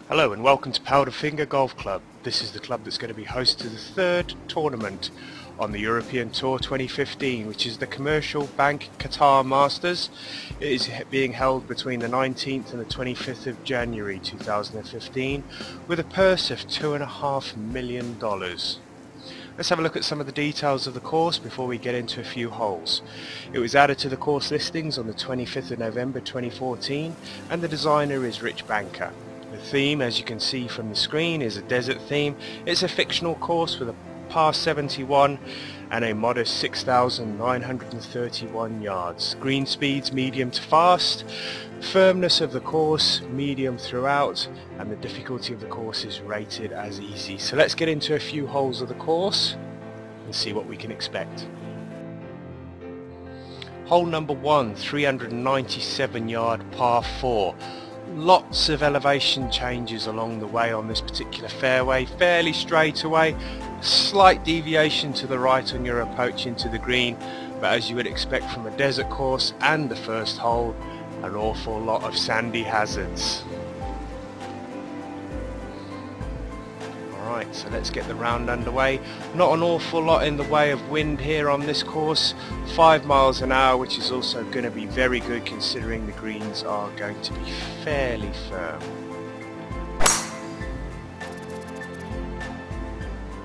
Hello and welcome to Powderfinger Golf Club. This is the club that's going to be host to the third tournament on the European Tour 2015, which is the Commercial Bank Qatar Masters. It is being held between the 19th and the 25th of January 2015 with a purse of $2.5 million. Let's have a look at some of the details of the course before we get into a few holes. It was added to the course listings on the 25th of November 2014 and the designer is Rich Banker. The theme, as you can see from the screen, is a desert theme. It's a fictional course with a par 71 and a modest 6,931 yards. Green speeds medium to fast. Firmness of the course medium throughout, and the difficulty of the course is rated as easy. So let's get into a few holes of the course and see what we can expect. Hole number 1, 397 yard par 4. Lots of elevation changes along the way on this particular fairway, fairly straight away, slight deviation to the right on your approach into the green, but as you would expect from a desert course and the first hole, an awful lot of sandy hazards. Alright, so let's get the round underway. Not an awful lot in the way of wind here on this course, 5 miles an hour, which is also going to be very good considering the greens are going to be fairly firm.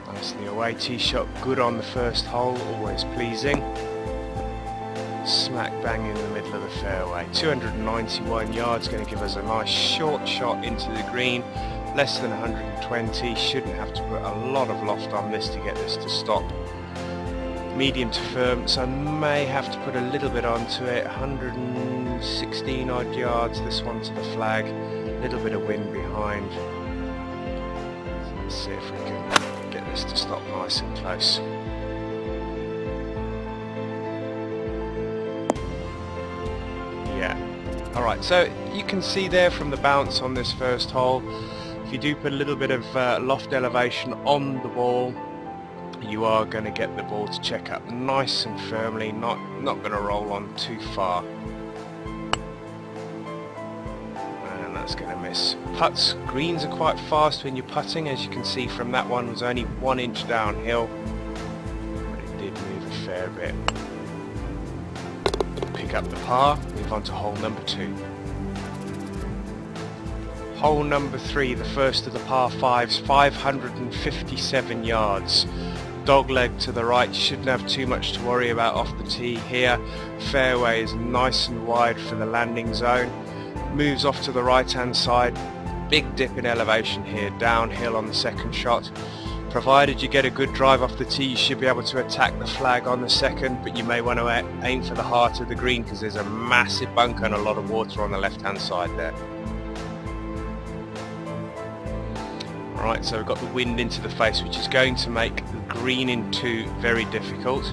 Nicely away, tee shot good on the first hole, always pleasing. Smack bang in the middle of the fairway. 291 yards, going to give us a nice short shot into the green. Less than 120, shouldn't have to put a lot of loft on this to get this to stop. Medium to firm, so I may have to put a little bit onto it. 116 odd yards, this one to the flag. A little bit of wind behind. So let's see if we can get this to stop nice and close. Yeah. Alright, so you can see there from the bounce on this first hole, if you do put a little bit of loft elevation on the ball, you are going to get the ball to check up nice and firmly, not going to roll on too far. And that's going to miss. Putts, greens are quite fast when you're putting, as you can see from that one, was only 1 inch downhill, but it did move a fair bit. Pick up the par, move on to hole number 2. Hole number 3, the first of the par 5s, 557 yards. Dogleg to the right, shouldn't have too much to worry about off the tee here. Fairway is nice and wide for the landing zone. Moves off to the right hand side, big dip in elevation here, downhill on the second shot. Provided you get a good drive off the tee, you should be able to attack the flag on the second, but you may want to aim for the heart of the green because there's a massive bunker and a lot of water on the left hand side there. Alright, so we've got the wind into the face, which is going to make the green in 2 very difficult.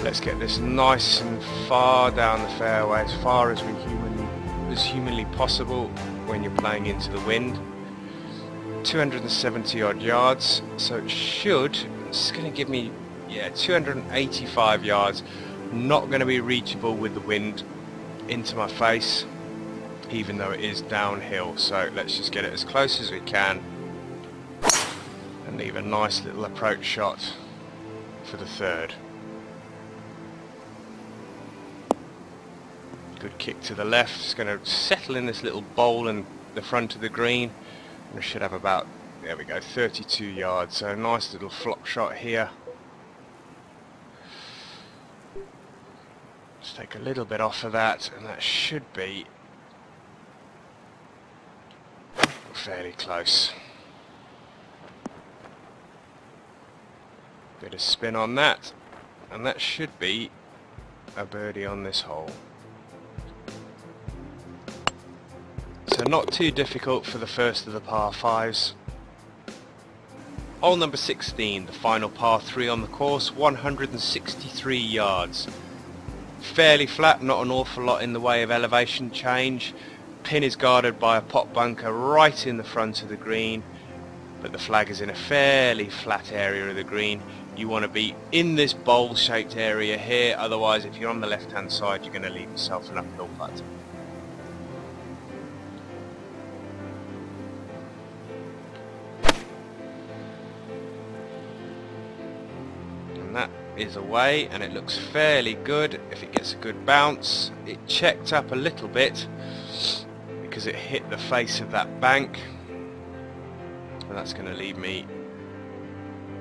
Let's get this nice and far down the fairway, as far as humanly possible when you're playing into the wind. 270 odd yards, so it's going to give me 285 yards. Not going to be reachable with the wind into my face, even though it is downhill, so let's just get it as close as we can and leave a nice little approach shot for the third. Good kick to the left, it's going to settle in this little bowl in the front of the green. We should have about, there we go, 32 yards, so a nice little flop shot here. Just take a little bit off of that, and that should be fairly close. Bit of spin on that, and that should be a birdie on this hole. So not too difficult for the first of the par 5s. Hole number 16, the final par 3 on the course, 163 yards. Fairly flat, not an awful lot in the way of elevation change. Pin is guarded by a pot bunker right in the front of the green, but the flag is in a fairly flat area of the green. You want to be in this bowl shaped area here, otherwise if you're on the left hand side you're going to leave yourself an uphill putt. is away and it looks fairly good. If it gets a good bounce, it checked up a little bit because it hit the face of that bank, and that's going to leave me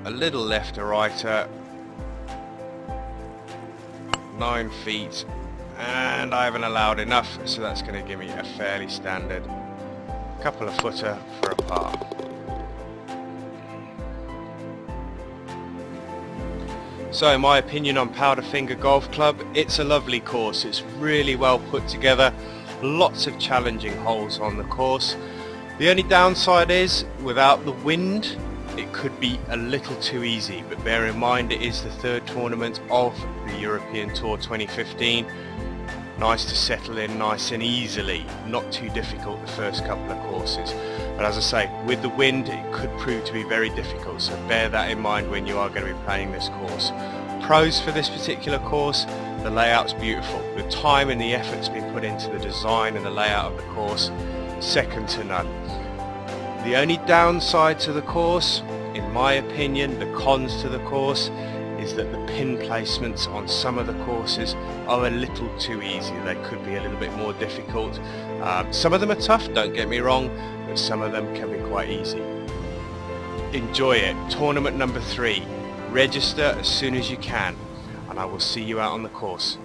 a little left to righter, 9 feet, and I haven't allowed enough, so that's going to give me a fairly standard couple of footer for a par. So in my opinion on Powderfinger Golf Club, it's a lovely course. It's really well put together, lots of challenging holes on the course. The only downside is, without the wind, it could be a little too easy, but bear in mind it is the third tournament of the European Tour 2015. Nice to settle in nice and easily, not too difficult the first couple of courses. But as I say, with the wind it could prove to be very difficult, so bear that in mind when you are going to be playing this course. Pros for this particular course: the layout's beautiful. The time and the effort's been put into the design and the layout of the course, second to none. The only downside to the course, in my opinion, the cons to the course, is that the pin placements on some of the courses are a little too easy. They could be a little bit more difficult. Some of them are tough, don't get me wrong, but some of them can be quite easy. Enjoy it. Tournament number 3. Register as soon as you can, and I will see you out on the course.